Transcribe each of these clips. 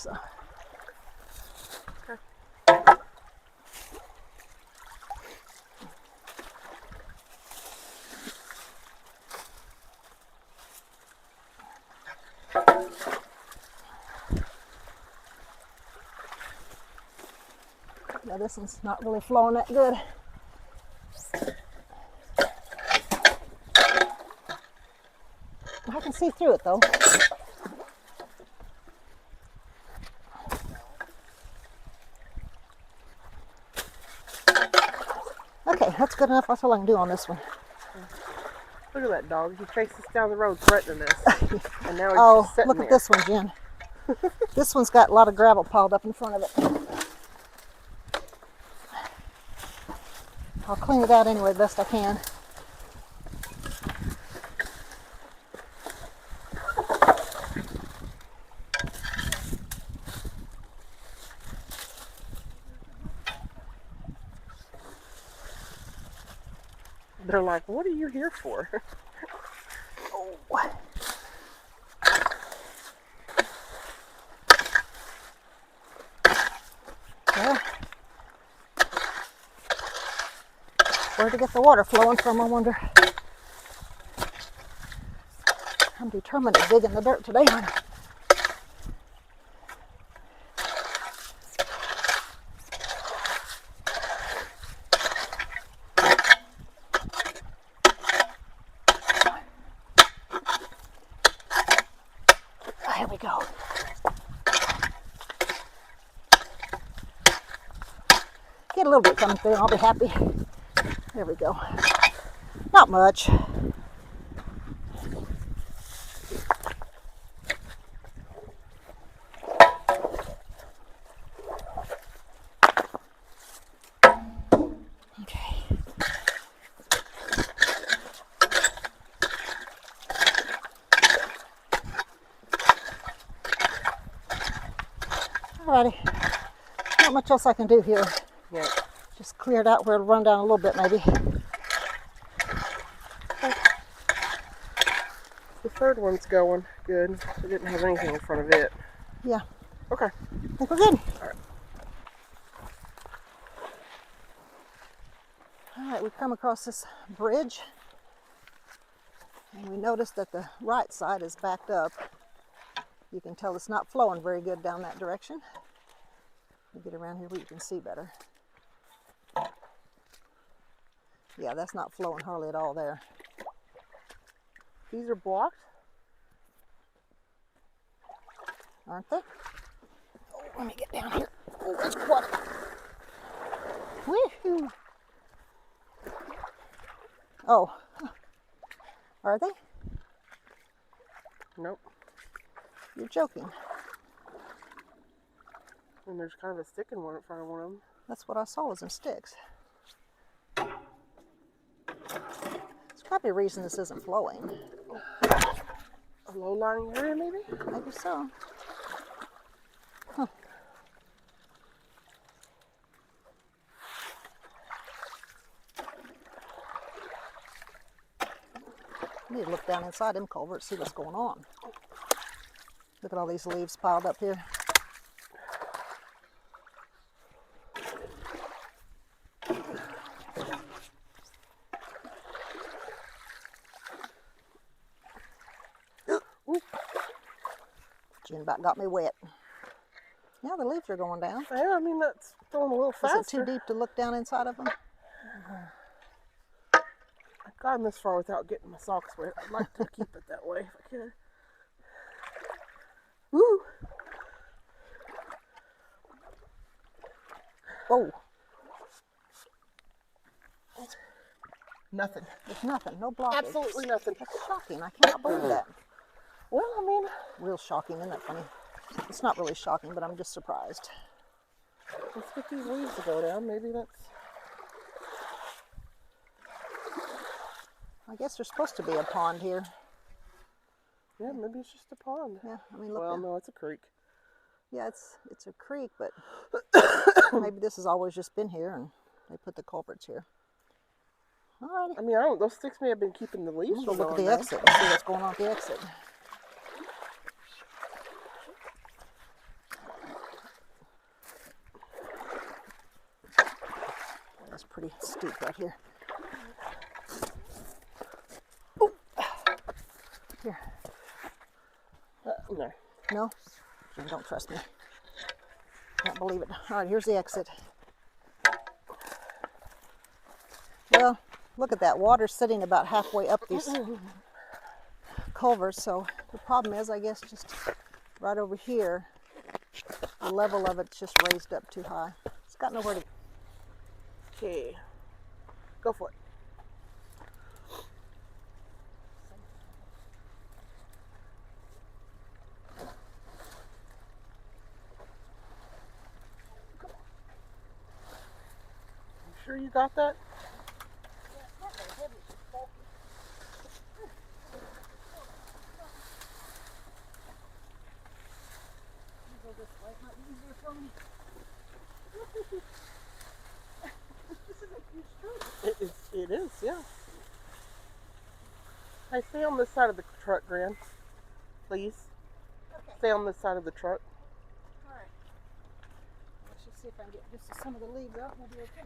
So. Yeah, this one's not really flowing that good. I can see through it though. Okay, that's good enough. That's all I can do on this one. Look at that dog. He chased us down the road threatening us. And now he's just sitting look there. at this one, Jen. This one's got a lot of gravel piled up in front of it. I'll clean it out anyway, best I can. They're like, what are you here for? Oh. Well, where to get the water flowing from, I wonder. I'm determined to dig in the dirt today, honey. Here we go. Get a little bit coming through and I'll be happy. There we go. Not much. Okay. Alrighty. Not much else I can do here. Yeah. Just clear it out where it'll run down a little bit maybe. The third one's going good. We didn't have anything in front of it. Yeah. Okay. I think we're good. Alright. Alright, we've come across this bridge. And we noticed that the right side is backed up. You can tell it's not flowing very good down that direction. Let me get around here where you can see better. Yeah, that's not flowing hardly at all there. These are blocked? Aren't they? Oh, let me get down here. Oh, that's what. Woohoo! Oh, are they? Nope. You're joking. And there's kind of a stick in one in front of one of them. That's what I saw was some sticks. There's probably a reason this isn't flowing. A low-lying area, maybe? Maybe so. Huh. I need to look down inside them culverts, see what's going on. Look at all these leaves piled up here. Jen about got me wet. Yeah, the leaves are going down. Yeah, I mean, that's going a little faster. Is it too deep to look down inside of them? I've gotten this far without getting my socks wet. I'd like to keep it that way if I could. Woo! Whoa. Nothing. There's nothing. No blockage. Absolutely nothing. That's shocking. I cannot believe that. Well, I mean, Real shocking. Isn't that funny? It's not really shocking, but I'm just surprised. let's get these leaves to go down. Maybe that's... I guess there's supposed to be a pond here. Yeah, maybe it's just a pond. Yeah, I mean, look. Well, no, it's a creek. Yeah, it's a creek, but maybe this has always just been here, and they put the culverts here. Alrighty. I mean, I don't. Those sticks may have been keeping the leaves We'll from go look at going the down. exit and see what's going on at the exit. pretty steep right here. Here. No. No? You don't trust me. Can't believe it. All right, here's the exit. Well, look at that. Water's sitting about halfway up these culverts. So the problem is, I guess, just right over here, the level of it's just raised up too high. It's got nowhere to go. Okay. Go for it. You sure you got that? It is, yeah. Hey, stay on this side of the truck, Gran. Please. Okay. Stay on this side of the truck. All right. Let's just see if I can get just some of the leaves out. We'll be okay.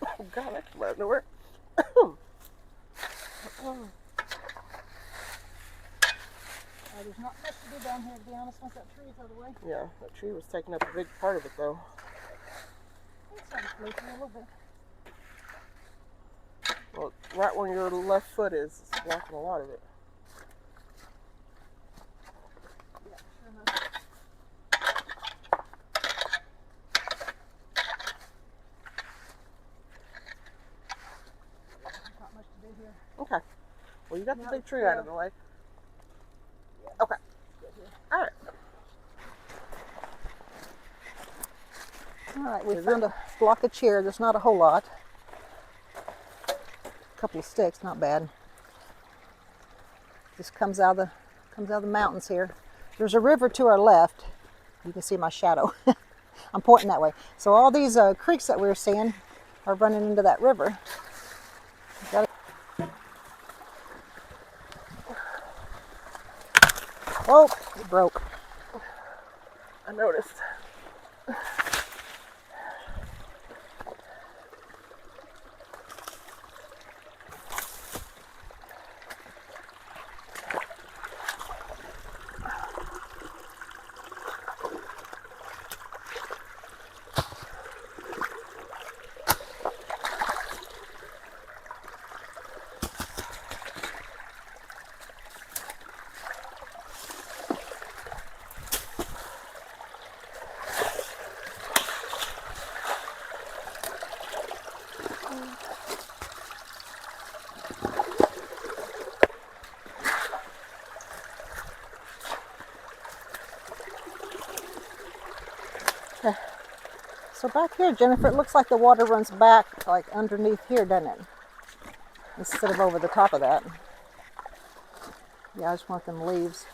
Oh, God, that came out of nowhere. There's not much to do down here, to be honest, once that tree is out of the way. Yeah, that tree was taking up a big part of it, though. It's starting to float a little bit. Well, right where your left foot is, it's blocking a lot of it. Yeah, sure enough. Not much to do here. Okay. Well, you got the Yeah, big tree out of the way. Okay. All right. All right, we found a blockage here. There's not a whole lot. A couple of sticks, not bad. Just comes out of the mountains here. There's a river to our left. You can see my shadow. I'm pointing that way. So all these creeks that we were seeing are running into that river. Oh, it broke. I noticed. So back here, Jennifer, it looks like the water runs back like underneath here, doesn't it? Instead of over the top of that. Yeah, I just want them leaves.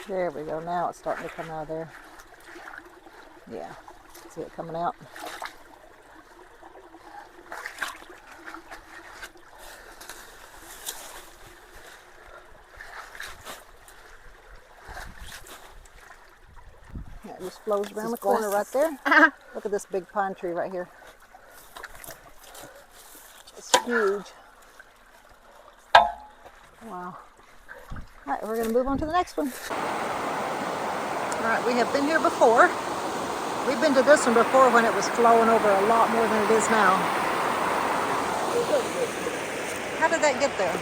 There we go. Now it's starting to come out of there. Yeah, see it coming out. Yeah, it just flows around the corner right there. Look at this big pine tree right here. It's huge. Wow. All right, we're going to move on to the next one. All right, we have been here before. We've been to this one before when it was flowing over a lot more than it is now. How did that get there?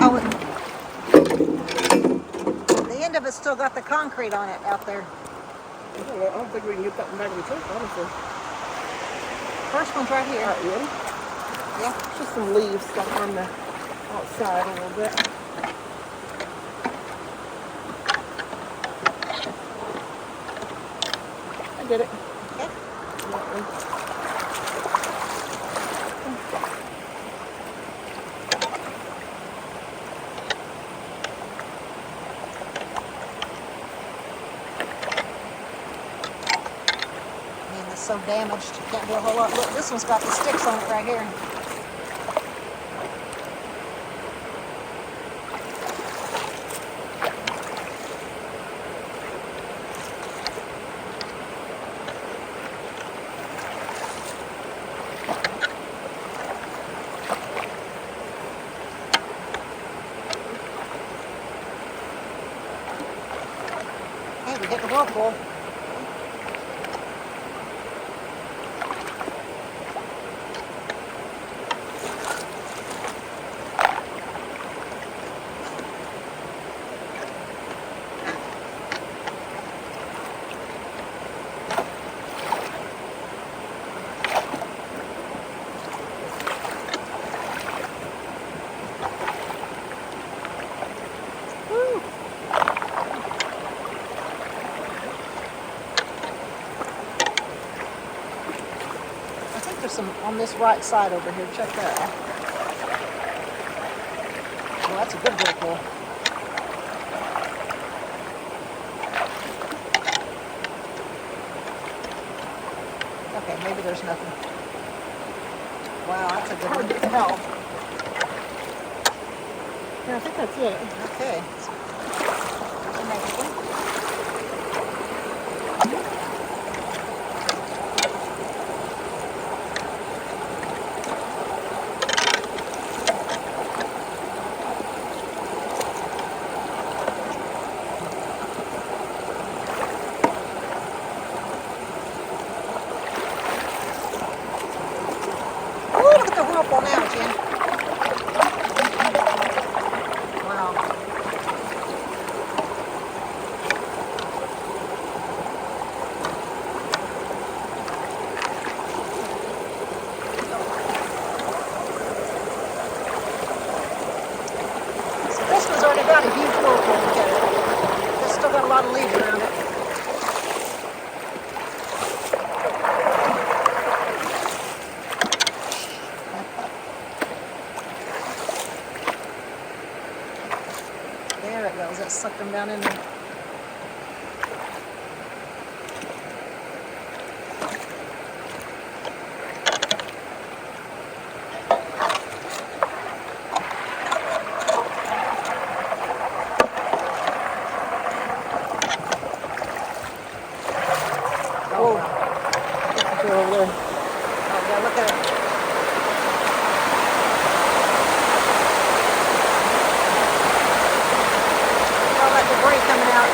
Oh, the end of it still got the concrete on it out there. I don't think we can get that one back in the truck, honestly. First one's right here. Alright, ready? Yeah. Just some leaves stuck on the outside a little bit. I did it. Okay. Man, it's so damaged. Can't do a whole lot. Look, this one's got the sticks on it right here. Hey, we hit the whirlpool. Woo. I think there's some on this right side over here. Check that out. Well, that's a good whirlpool. Okay, maybe there's nothing. Wow, that's a good one. Hard to tell. Yeah, I think that's it. Okay. The next one. Oh, look at the whirlpool now, Jen. Wow. So this one's already got a huge whirlpool. Look at it. It's still got a lot of leaves around it. There it goes. That sucked them down in there. Oh, Go over there. oh yeah, look at it. All that debris coming out.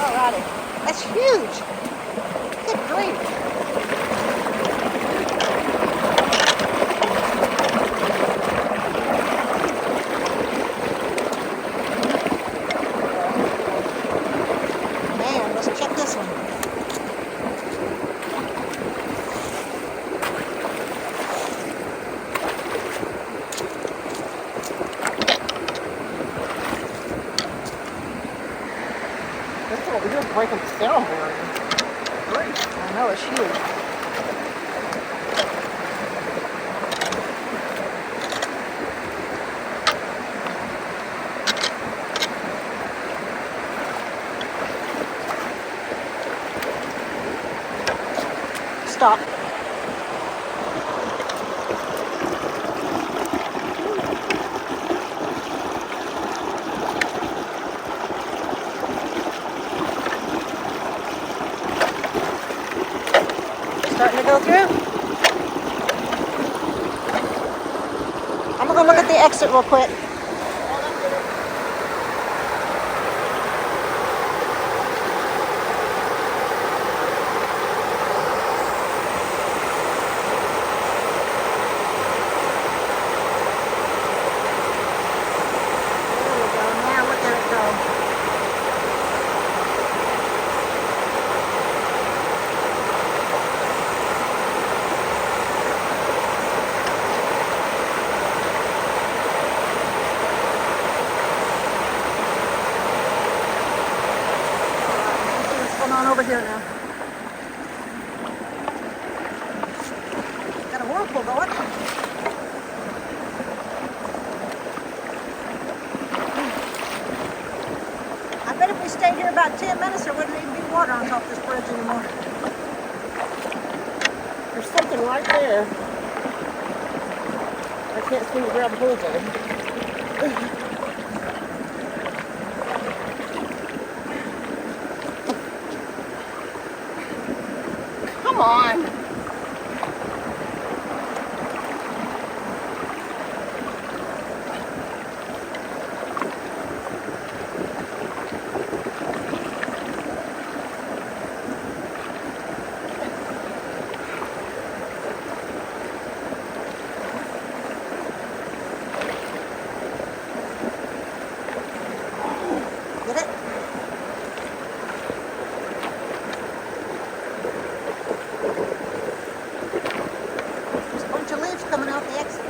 Alrighty. That's huge. Good grief. Man, let's check this one. That's what we do, breaking the sound barrier. Great. I know it's huge. Stop. Starting to go through. I'm gonna go look at the exit real quick. over here now. Got a whirlpool going. I bet if we stayed here about 10 minutes, there wouldn't even be water on top of this bridge anymore. There's something right there. I can't seem to grab a hold of it. Come on. Get it? There's a bunch of leaves coming out the exit.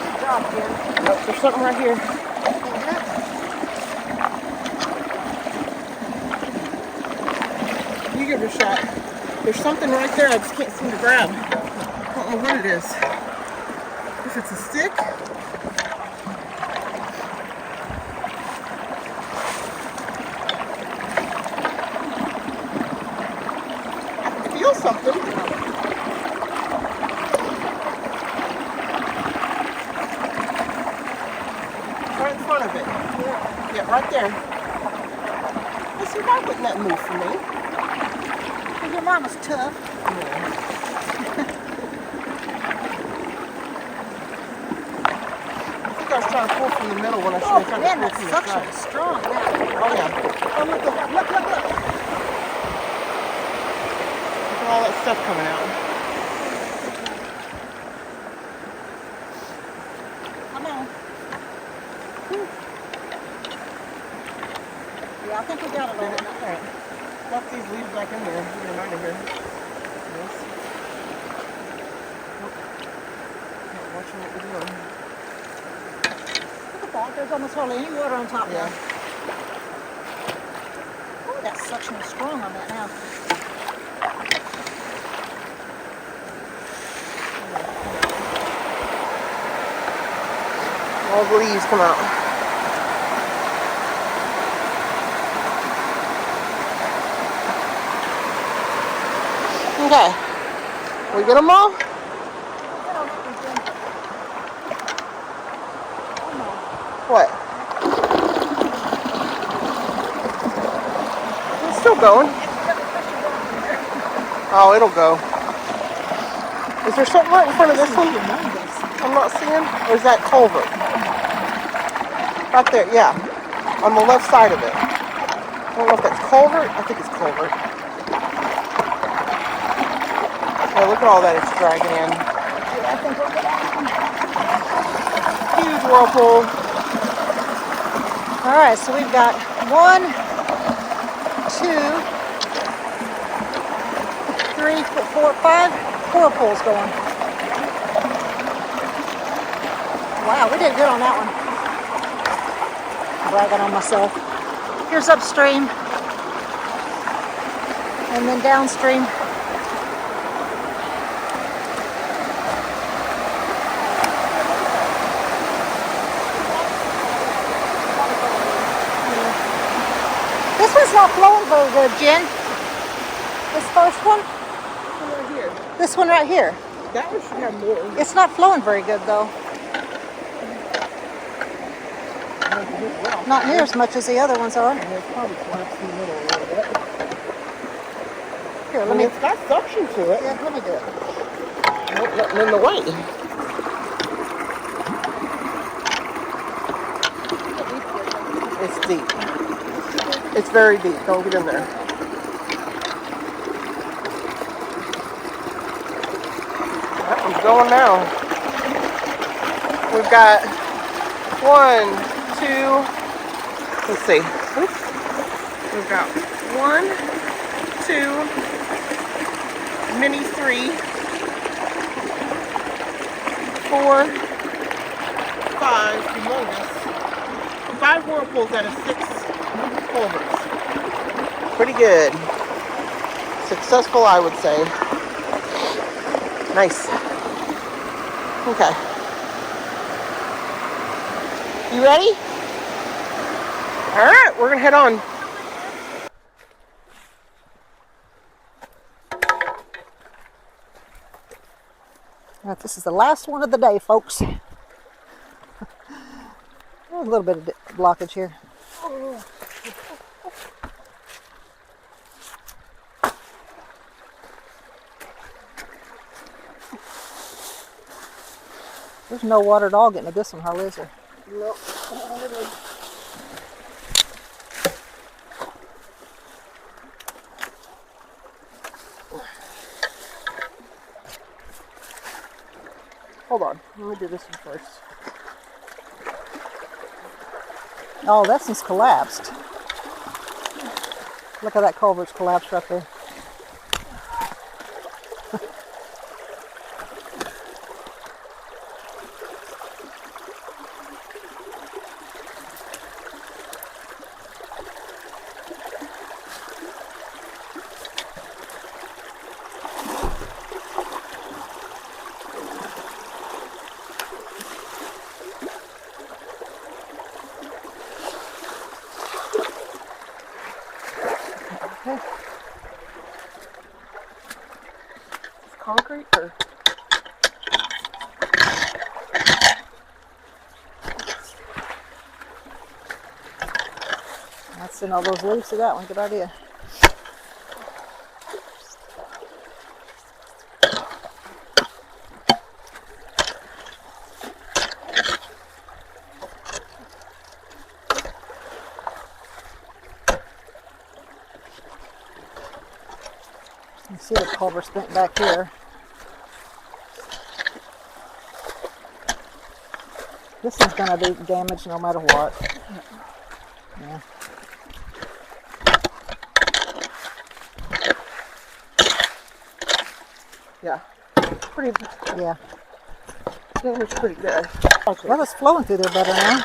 Good job, Jen. Nope, there's something right here. You give it a shot. There's something right there I just can't seem to grab. I don't know what it is. If it's a stick. I can feel something. Right in front of it. Yeah, right there. Let's see, why wouldn't that move for me? Your mama's tough. I think I was trying to pull from the middle when I should have tried Man, to that pull from the suction side. is strong now. Oh yeah. Oh, look, look, look, look, look. Look at all that stuff coming out. Come on. Whew. Yeah, I think we got it all. Alright. Stuff these leaves back in there. Get them out of here. Yes. Not watching what we're doing. Look at that. There's almost hardly any water on top Yeah. now. Oh, that suction is strong on that now. All the leaves come out. Okay. We get them all? What? It's still going. Oh, it'll go. Is there something right in front of this one I'm not seeing? Or is that Culvert? Right there, yeah. On the left side of it. I don't know if that's Culvert. I think it's Culvert. Yeah, look at all that it's dragging in. Yeah, I think we'll get out. Huge whirlpool. All right, so we've got 1, 2, 3, 4, 5 whirlpools going. Wow, we did good on that one. Bragging on myself. Here's upstream, and then downstream. This one's not flowing very good, Jen. This first one? Right here. This one right here. That one should have more. It's not flowing very good though. Not near as much as the other ones are. And it's probably collapsed in the middle a little bit. Here, I let mean, me. it's got suction to it. Yeah, let me do it. Not nothing in the way. It's deep. It's very deep. Don't get in there. That one's going now. We've got 1, 2. Let's see. Oops. We've got 1, 2, mini 3, 4, 5 humongous, 5 whirlpools out of 6 culverts. Pretty good. Successful, I would say. Nice. Okay. You ready? All right, we're gonna head on. All right, this is the last one of the day, folks. There's a little bit of blockage here. There's no water at all getting to this one, hardly, is there? Nope. Hold on, let me do this one first. Oh, that one's collapsed. Look at that culvert's collapsed right there. Okay. It's concrete or? That's in all those leaves to that one. Good idea. You see the culvert's bent back here. This one's going to be damaged no matter what. Yeah. Yeah. Pretty. Yeah. Damage pretty good. Okay. Well, it's flowing through there better now.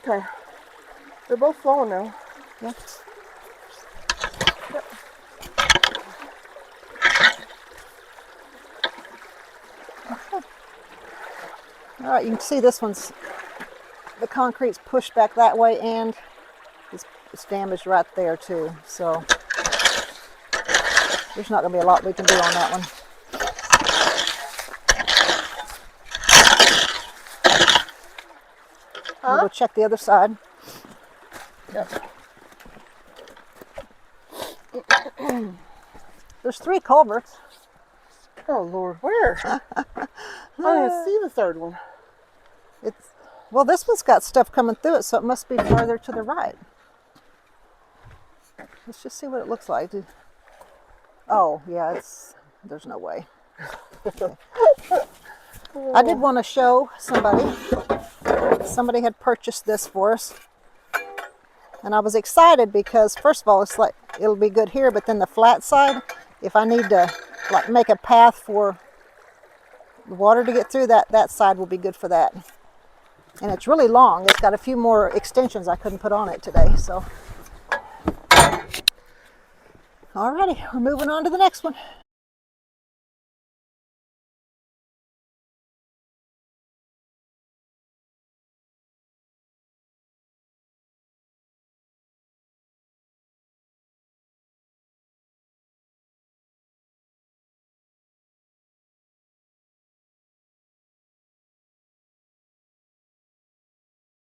Okay. They're both flowing now. Yeah. Yep. All right, you can see this one's, the concrete's pushed back that way and it's damaged right there too. So there's not going to be a lot we can do on that one. We'll go check the other side. Yep. There's 3 culverts. Oh Lord, where? I don't even see the third one. Well, this one's got stuff coming through it, so it must be farther to the right. Let's just see what it looks like. Oh, yeah, there's no way. Okay. I did want to show somebody. Somebody had purchased this for us. And I was excited because, first of all, it's like it'll be good here, but then the flat side, if I need to like make a path for the water to get through, that side will be good for that. And it's really long. It's got a few more extensions I couldn't put on it today. So, alrighty, we're moving on to the next one.